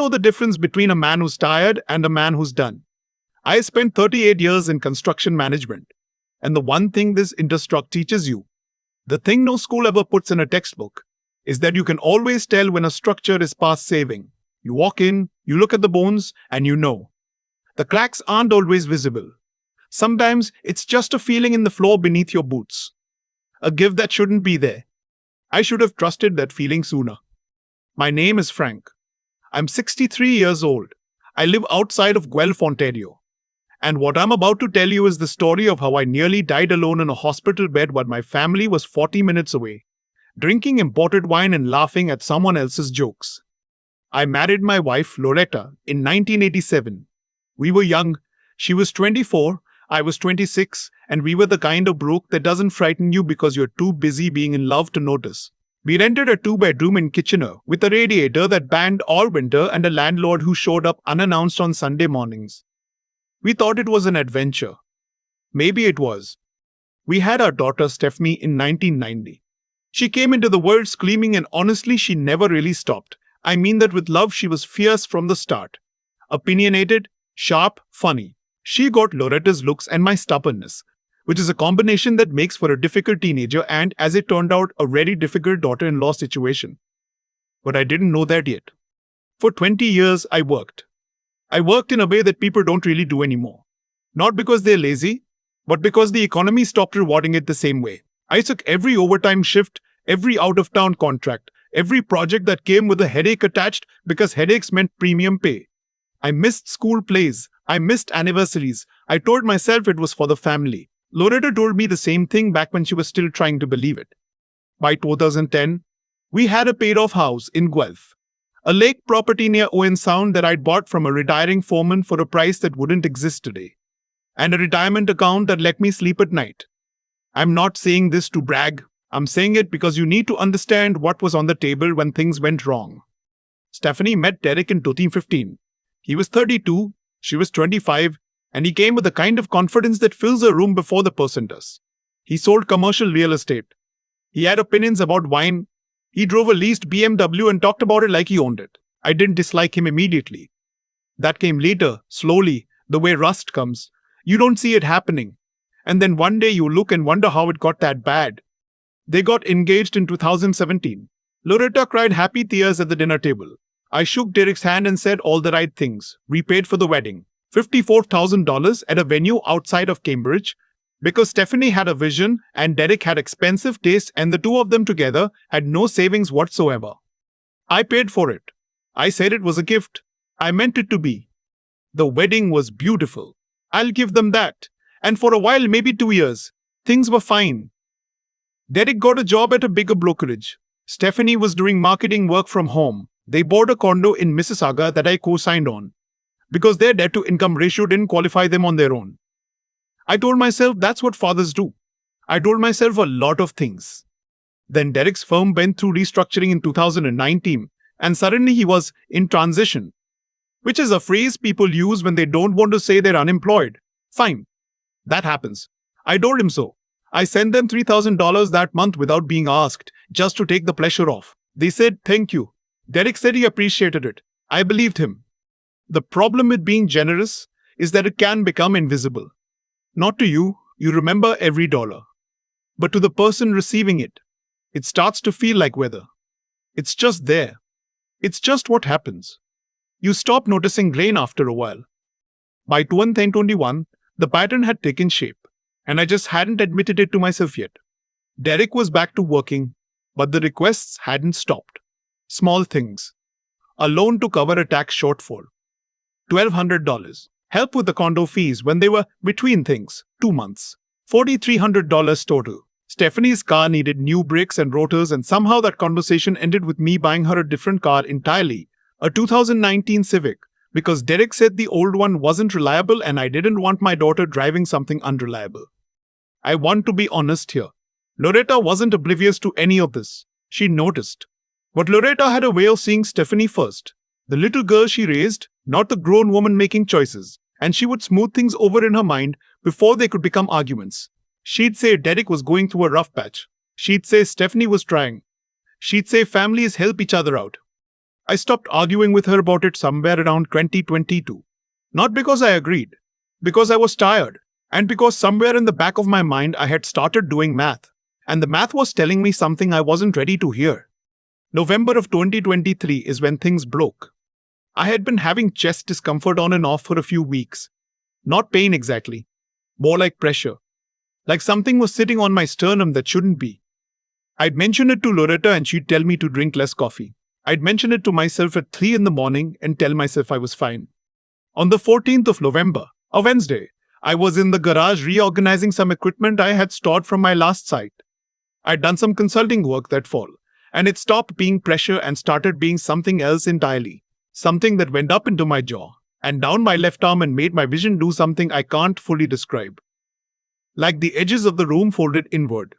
know the difference between a man who's tired and a man who's done. I spent 38 years in construction management. And the one thing this industry teaches you, the thing no school ever puts in a textbook, is that you can always tell when a structure is past saving. You walk in, you look at the bones, and you know. The cracks aren't always visible. Sometimes it's just a feeling in the floor beneath your boots. A gift that shouldn't be there. I should have trusted that feeling sooner. My name is Frank. I'm 63 years old. I live outside of Guelph, Ontario. And what I'm about to tell you is the story of how I nearly died alone in a hospital bed while my family was 40 minutes away, drinking imported wine and laughing at someone else's jokes. I married my wife, Loretta, in 1987. We were young. She was 24, I was 26, and we were the kind of broke that doesn't frighten you because you're too busy being in love to notice. We rented a 2-bedroom in Kitchener with a radiator that banned all winter and a landlord who showed up unannounced on Sunday mornings. We thought it was an adventure. Maybe it was. We had our daughter Stephanie in 1990. She came into the world screaming, and honestly she never really stopped. I mean that with love. She was fierce from the start. Opinionated, sharp, funny. She got Loretta's looks and my stubbornness, which is a combination that makes for a difficult teenager and, as it turned out, a very difficult daughter-in-law situation. But I didn't know that yet. For 20 years I worked. I worked in a way that people don't really do anymore. Not because they're lazy, but because the economy stopped rewarding it the same way. I took every overtime shift, every out-of-town contract, every project that came with a headache attached because headaches meant premium pay. I missed school plays. I missed anniversaries. I told myself it was for the family. Loretta told me the same thing back when she was still trying to believe it. By 2010, we had a paid-off house in Guelph. A lake property near Owen Sound that I'd bought from a retiring foreman for a price that wouldn't exist today. And a retirement account that let me sleep at night. I'm not saying this to brag. I'm saying it because you need to understand what was on the table when things went wrong. Stephanie met Derek in 2015. He was 32, she was 25, and he came with the kind of confidence that fills a room before the person does. He sold commercial real estate. He had opinions about wine. He drove a leased BMW and talked about it like he owned it. I didn't dislike him immediately. That came later, slowly, the way rust comes. You don't see it happening. And then one day you look and wonder how it got that bad. They got engaged in 2017. Loretta cried happy tears at the dinner table. I shook Derek's hand and said all the right things. We paid for the wedding. $54,000 at a venue outside of Cambridge, because Stephanie had a vision and Derek had expensive taste, and the two of them together had no savings whatsoever. I paid for it. I said it was a gift. I meant it to be. The wedding was beautiful. I'll give them that. And for a while, maybe 2 years, things were fine. Derek got a job at a bigger brokerage. Stephanie was doing marketing work from home. They bought a condo in Mississauga that I co-signed on, because their debt-to-income ratio didn't qualify them on their own. I told myself that's what fathers do. I told myself a lot of things. Then Derek's firm went through restructuring in 2019, and suddenly he was in transition, which is a phrase people use when they don't want to say they're unemployed. Fine. That happens. I told him so. I sent them $3,000 that month without being asked, just to take the pressure off. They said, thank you. Derek said he appreciated it. I believed him. The problem with being generous is that it can become invisible. Not to you, you remember every dollar. But to the person receiving it, it starts to feel like weather. It's just there. It's just what happens. You stop noticing grain after a while. By 2021, the pattern had taken shape, and I just hadn't admitted it to myself yet. Derek was back to working, but the requests hadn't stopped. Small things. A loan to cover a tax shortfall. $1,200. Help with the condo fees when they were between things. 2 months. $4,300 total. Stephanie's car needed new brakes and rotors, and somehow that conversation ended with me buying her a different car entirely. A 2019 Civic. Because Derek said the old one wasn't reliable and I didn't want my daughter driving something unreliable. I want to be honest here. Loretta wasn't oblivious to any of this. She noticed. But Loretta had a way of seeing Stephanie first. The little girl she raised, not the grown woman making choices. And she would smooth things over in her mind before they could become arguments. She'd say Derek was going through a rough patch. She'd say Stephanie was trying. She'd say families help each other out. I stopped arguing with her about it somewhere around 2022. Not because I agreed, because I was tired, and because somewhere in the back of my mind I had started doing math, and the math was telling me something I wasn't ready to hear. November of 2023 is when things broke. I had been having chest discomfort on and off for a few weeks. Not pain exactly, more like pressure. Like something was sitting on my sternum that shouldn't be. I'd mention it to Loretta and she'd tell me to drink less coffee. I'd mention it to myself at 3 in the morning and tell myself I was fine. On the 14th of November, a Wednesday, I was in the garage reorganizing some equipment I had stored from my last site. I'd done some consulting work that fall, and it stopped being pressure and started being something else entirely. Something that went up into my jaw and down my left arm and made my vision do something I can't fully describe. Like the edges of the room folded inward.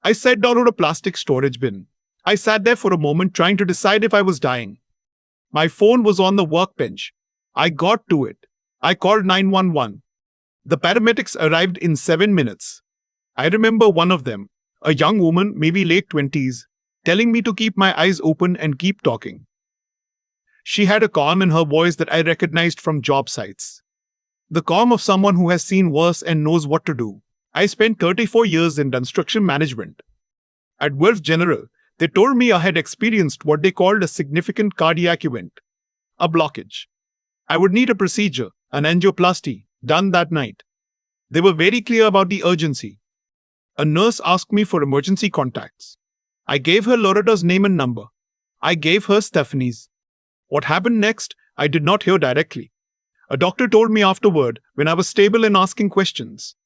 I sat down on a plastic storage bin. I sat there for a moment trying to decide if I was dying. My phone was on the workbench. I got to it. I called 911. The paramedics arrived in 7 minutes. I remember one of them, a young woman, maybe late 20s, telling me to keep my eyes open and keep talking. She had a calm in her voice that I recognized from job sites. The calm of someone who has seen worse and knows what to do. I spent 34 years in construction management. At Wolf General, they told me I had experienced what they called a significant cardiac event, a blockage. I would need a procedure, an angioplasty, done that night. They were very clear about the urgency. A nurse asked me for emergency contacts. I gave her Loretta's name and number. I gave her Stephanie's. What happened next, I did not hear directly. A doctor told me afterward when I was stable and asking questions.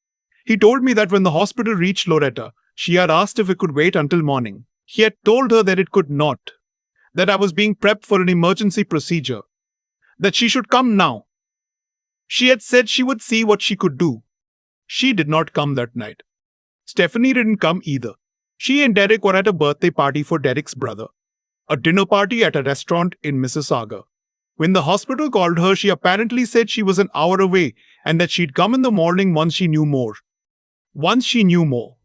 He told me that when the hospital reached Loretta, she had asked if it could wait until morning. He had told her that it could not, that I was being prepped for an emergency procedure, that she should come now. She had said she would see what she could do. She did not come that night. Stephanie didn't come either. She and Derek were at a birthday party for Derek's brother, a dinner party at a restaurant in Mississauga. When the hospital called her, she apparently said she was an hour away and that she'd come in the morning once she knew more. Once she knew more.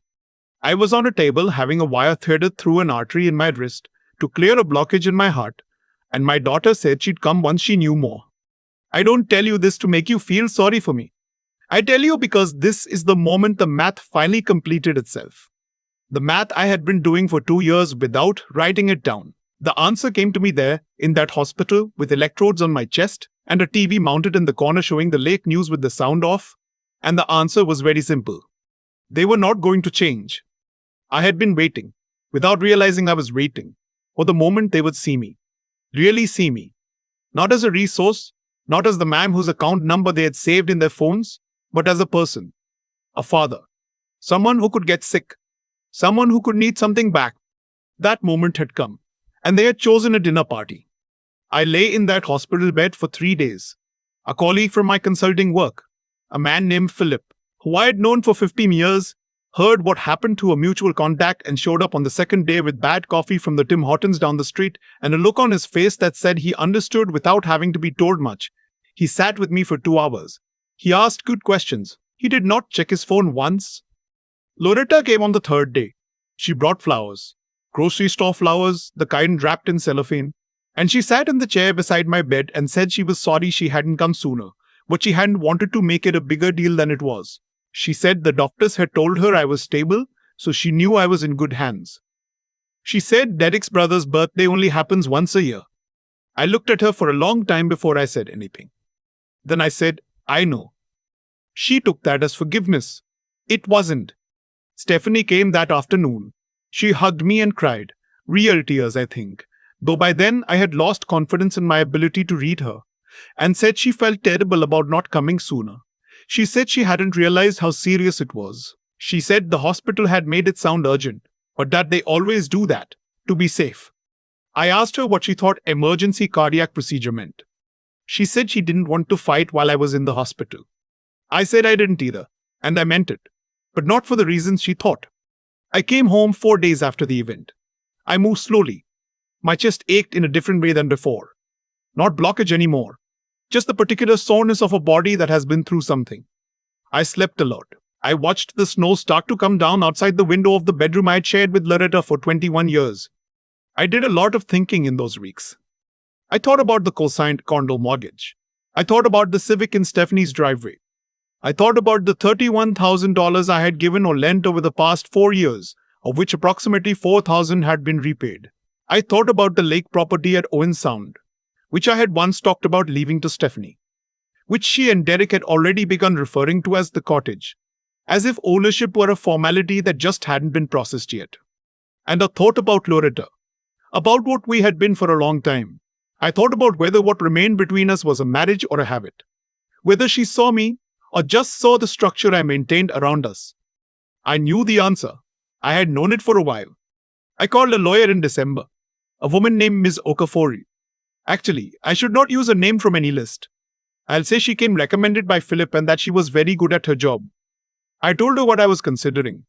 I was on a table having a wire threaded through an artery in my wrist to clear a blockage in my heart, and my daughter said she'd come once she knew more. I don't tell you this to make you feel sorry for me. I tell you because this is the moment the math finally completed itself. The math I had been doing for 2 years without writing it down. The answer came to me there, in that hospital, with electrodes on my chest and a TV mounted in the corner showing the lake news with the sound off. And the answer was very simple. They were not going to change. I had been waiting, without realizing I was waiting, for the moment they would see me. Really see me. Not as a resource, not as the man whose account number they had saved in their phones, but as a person. A father. Someone who could get sick. Someone who could need something back. That moment had come, and they had chosen a dinner party. I lay in that hospital bed for 3 days. A colleague from my consulting work, a man named Philip, who I had known for 15 years, heard what happened to a mutual contact and showed up on the second day with bad coffee from the Tim Hortons down the street and a look on his face that said he understood without having to be told much. He sat with me for 2 hours. He asked good questions. He did not check his phone once. Loretta came on the 3rd day. She brought flowers. Grocery store flowers, the kind wrapped in cellophane. And she sat in the chair beside my bed and said she was sorry she hadn't come sooner, but she hadn't wanted to make it a bigger deal than it was. She said the doctors had told her I was stable, so she knew I was in good hands. She said Derek's brother's birthday only happens once a year. I looked at her for a long time before I said anything. Then I said, I know. She took that as forgiveness. It wasn't. Stephanie came that afternoon. She hugged me and cried. Real tears, I think. Though by then I had lost confidence in my ability to read her, and said she felt terrible about not coming sooner. She said she hadn't realized how serious it was. She said the hospital had made it sound urgent, but that they always do that, to be safe. I asked her what she thought emergency cardiac procedure meant. She said she didn't want to fight while I was in the hospital. I said I didn't either, and I meant it, but not for the reasons she thought. I came home 4 days after the event. I moved slowly. My chest ached in a different way than before. Not blockage anymore. Just the particular soreness of a body that has been through something. I slept a lot. I watched the snow start to come down outside the window of the bedroom I had shared with Loretta for 21 years. I did a lot of thinking in those weeks. I thought about the co-signed condo mortgage. I thought about the Civic in Stephanie's driveway. I thought about the $31,000 I had given or lent over the past 4 years, of which approximately 4,000 had been repaid. I thought about the lake property at Owen Sound, which I had once talked about leaving to Stephanie, which she and Derek had already begun referring to as the cottage, as if ownership were a formality that just hadn't been processed yet. And I thought about Loretta, about what we had been for a long time. I thought about whether what remained between us was a marriage or a habit, whether she saw me or just saw the structure I maintained around us. I knew the answer. I had known it for a while. I called a lawyer in December, a woman named Ms. Okafori. Actually, I should not use a name from any list. I'll say she came recommended by Philip and that she was very good at her job. I told her what I was considering.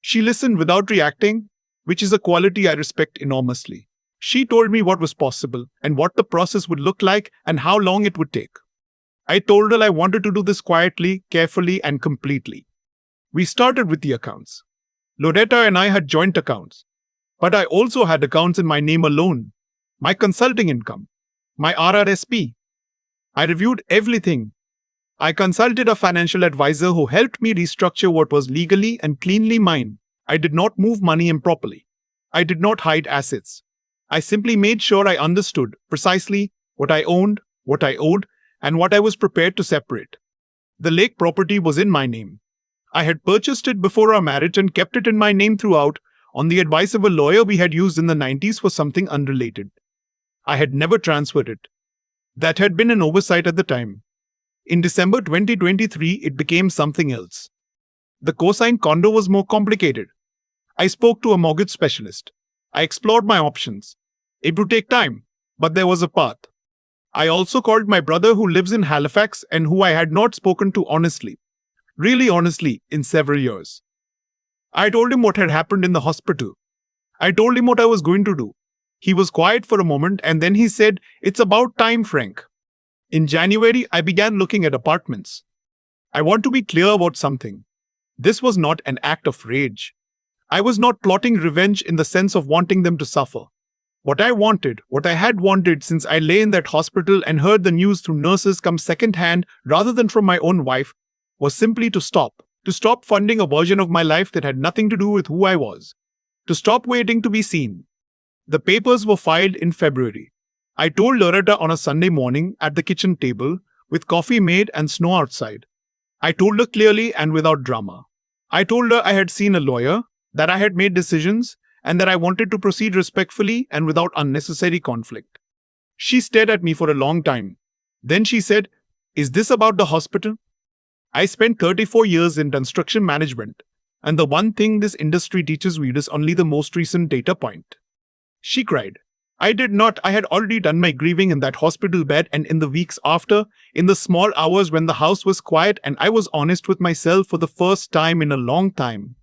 She listened without reacting, which is a quality I respect enormously. She told me what was possible and what the process would look like and how long it would take. I told her I wanted to do this quietly, carefully, and completely. We started with the accounts. Loretta and I had joint accounts, but I also had accounts in my name alone, my consulting income, my RRSP. I reviewed everything. I consulted a financial advisor who helped me restructure what was legally and cleanly mine. I did not move money improperly. I did not hide assets. I simply made sure I understood precisely what I owned, what I owed, and what I was prepared to separate. The lake property was in my name. I had purchased it before our marriage and kept it in my name throughout, on the advice of a lawyer we had used in the 90s for something unrelated. I had never transferred it. That had been an oversight at the time. In December 2023, it became something else. The co-signed condo was more complicated. I spoke to a mortgage specialist. I explored my options. It would take time, but there was a path. I also called my brother who lives in Halifax and who I had not spoken to honestly, really honestly, in several years. I told him what had happened in the hospital. I told him what I was going to do. He was quiet for a moment and then he said, "It's about time, Frank." In January, I began looking at apartments. I want to be clear about something. This was not an act of rage. I was not plotting revenge in the sense of wanting them to suffer. What I wanted, what I had wanted since I lay in that hospital and heard the news through nurses come second-hand rather than from my own wife, was simply to stop funding a version of my life that had nothing to do with who I was, to stop waiting to be seen. The papers were filed in February. I told Loretta on a Sunday morning at the kitchen table, with coffee made and snow outside. I told her clearly and without drama. I told her I had seen a lawyer, that I had made decisions, and that I wanted to proceed respectfully and without unnecessary conflict. She stared at me for a long time. Then she said, "Is this about the hospital?" I spent 34 years in construction management, and the one thing this industry teaches you is only the most recent data point. She cried. I did not. I had already done my grieving in that hospital bed and in the weeks after, in the small hours when the house was quiet and I was honest with myself for the first time in a long time.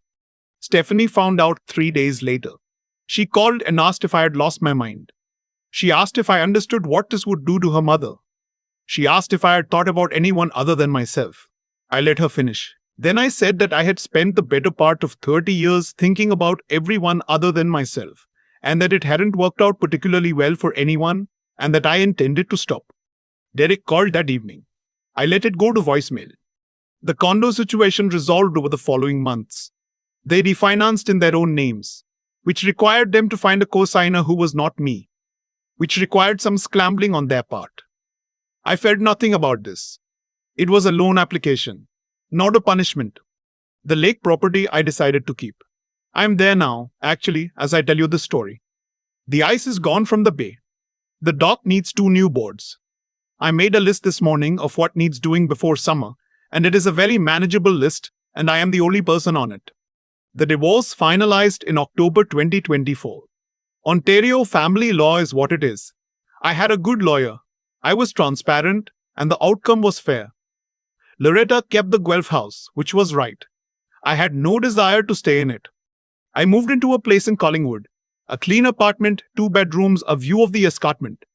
Stephanie found out 3 days later. She called and asked if I had lost my mind. She asked if I understood what this would do to her mother. She asked if I had thought about anyone other than myself. I let her finish. Then I said that I had spent the better part of 30 years thinking about everyone other than myself, and that it hadn't worked out particularly well for anyone, and that I intended to stop. Derek called that evening. I let it go to voicemail. The condo situation resolved over the following months. They refinanced in their own names, which required them to find a co-signer who was not me, which required some scrambling on their part. I felt nothing about this. It was a loan application, not a punishment. The lake property I decided to keep. I am there now, actually, as I tell you the story. The ice is gone from the bay. The dock needs 2 new boards. I made a list this morning of what needs doing before summer, and it is a very manageable list, and I am the only person on it. The divorce finalized in October 2024. Ontario family law is what it is. I had a good lawyer. I was transparent, and the outcome was fair. Loretta kept the Guelph house, which was right. I had no desire to stay in it. I moved into a place in Collingwood, a clean apartment, 2 bedrooms, a view of the escarpment.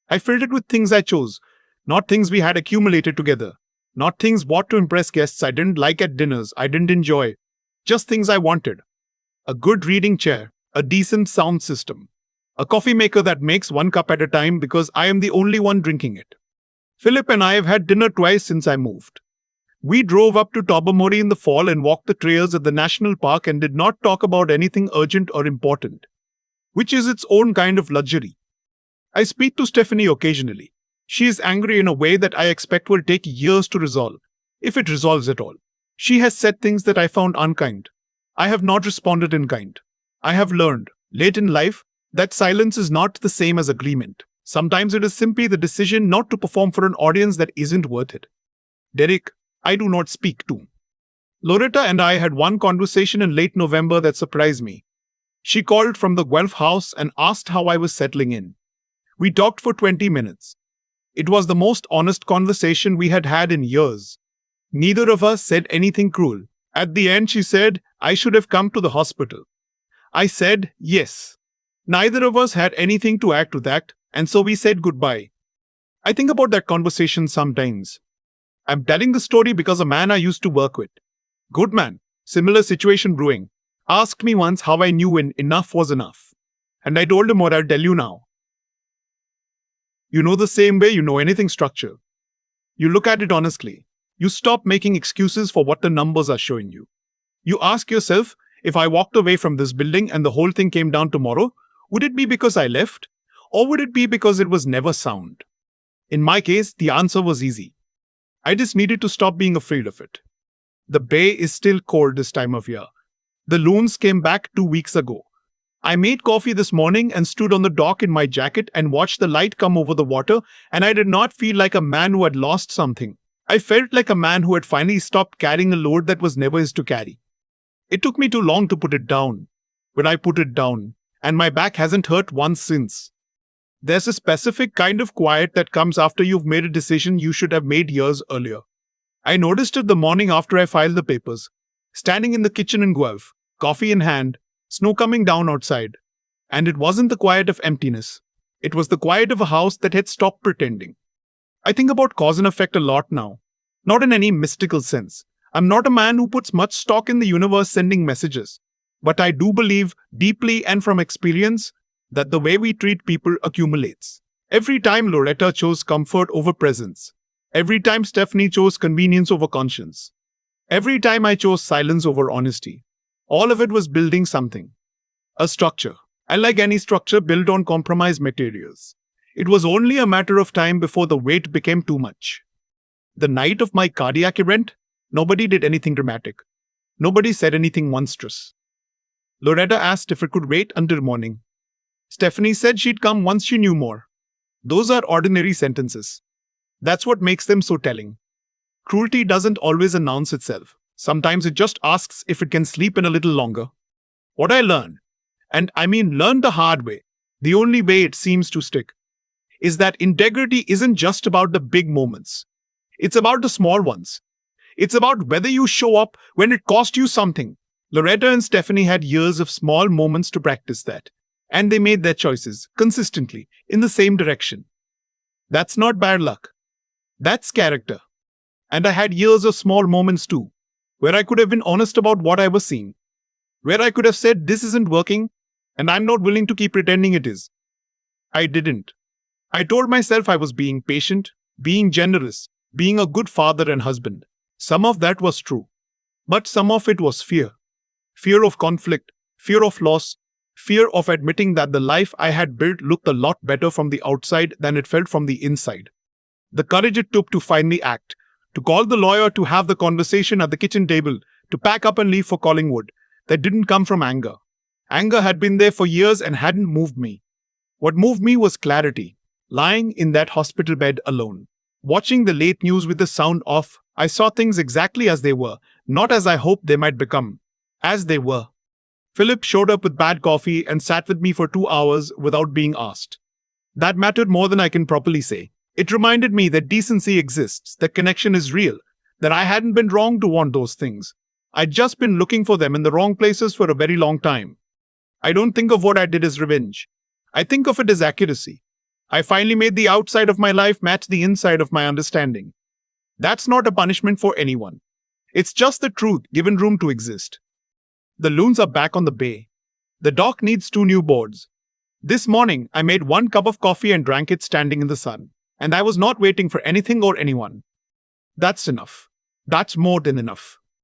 I filled it with things I chose, not things we had accumulated together, not things bought to impress guests I didn't like at dinners I didn't enjoy, just things I wanted. A good reading chair, a decent sound system, A coffee maker that makes 1 cup at a time because I am the only one drinking it. Philip and I have had dinner twice since I moved. We drove up to Tobermory in the fall and walked the trails at the national park and did not talk about anything urgent or important, which is its own kind of luxury. I speak to Stephanie occasionally. She is angry in a way that I expect will take years to resolve, if it resolves at all. She has said things that I found unkind. I have not responded in kind. I have learned, late in life, that silence is not the same as agreement. Sometimes it is simply the decision not to perform for an audience that isn't worth it. Derek, I do not speak to. Loretta and I had one conversation in late November that surprised me. She called from the Guelph house and asked how I was settling in. We talked for 20 minutes. It was the most honest conversation we had had in years. Neither of us said anything cruel. At the end, she said, I should have come to the hospital. I said, yes. Neither of us had anything to add to that, and so we said goodbye. I think about that conversation sometimes. I'm telling the story because a man I used to work with, good man, similar situation brewing, asked me once how I knew when enough was enough. And I told him what I'll tell you now. You know the same way you know anything structured. You look at it honestly. You stop making excuses for what the numbers are showing you. You ask yourself, if I walked away from this building and the whole thing came down tomorrow, would it be because I left? Or would it be because it was never sound? In my case, the answer was easy. I just needed to stop being afraid of it. The bay is still cold this time of year. The loons came back 2 weeks ago. I made coffee this morning and stood on the dock in my jacket and watched the light come over the water, and I did not feel like a man who had lost something. I felt like a man who had finally stopped carrying a load that was never his to carry. It took me too long to put it down. But I put it down, and my back hasn't hurt once since. There's a specific kind of quiet that comes after you've made a decision you should have made years earlier. I noticed it the morning after I filed the papers. Standing in the kitchen in Guelph, coffee in hand, snow coming down outside. And it wasn't the quiet of emptiness. It was the quiet of a house that had stopped pretending. I think about cause and effect a lot now. Not in any mystical sense. I'm not a man who puts much stock in the universe sending messages. But I do believe, deeply and from experience, that the way we treat people accumulates. Every time Loretta chose comfort over presence. Every time Stephanie chose convenience over conscience. Every time I chose silence over honesty. All of it was building something. A structure. And like any structure built on compromised materials. It was only a matter of time before the weight became too much. The night of my cardiac event, nobody did anything dramatic. Nobody said anything monstrous. Loretta asked if it could wait until morning. Stephanie said she'd come once she knew more. Those are ordinary sentences. That's what makes them so telling. Cruelty doesn't always announce itself. Sometimes it just asks if it can sleep in a little longer. What I learned, and I mean learned the hard way, the only way it seems to stick, is that integrity isn't just about the big moments. It's about the small ones. It's about whether you show up when it cost you something. Loretta and Stephanie had years of small moments to practice that. And they made their choices, consistently, in the same direction. That's not bad luck. That's character. And I had years of small moments too, where I could have been honest about what I was seeing. Where I could have said, this isn't working, and I'm not willing to keep pretending it is. I didn't. I told myself I was being patient, being generous, being a good father and husband. Some of that was true. But some of it was fear. Fear of conflict, fear of loss, fear of admitting that the life I had built looked a lot better from the outside than it felt from the inside. The courage it took to finally act, to call the lawyer, to have the conversation at the kitchen table, to pack up and leave for Collingwood, that didn't come from anger. Anger had been there for years and hadn't moved me. What moved me was clarity. Lying in that hospital bed alone, watching the late news with the sound off, I saw things exactly as they were, not as I hoped they might become, as they were. Philip showed up with bad coffee and sat with me for 2 hours without being asked. That mattered more than I can properly say. It reminded me that decency exists, that connection is real, that I hadn't been wrong to want those things. I'd just been looking for them in the wrong places for a very long time. I don't think of what I did as revenge. I think of it as accuracy. I finally made the outside of my life match the inside of my understanding. That's not a punishment for anyone. It's just the truth given room to exist. The loons are back on the bay. The dock needs 2 new boards. This morning, I made 1 cup of coffee and drank it standing in the sun. And I was not waiting for anything or anyone. That's enough. That's more than enough.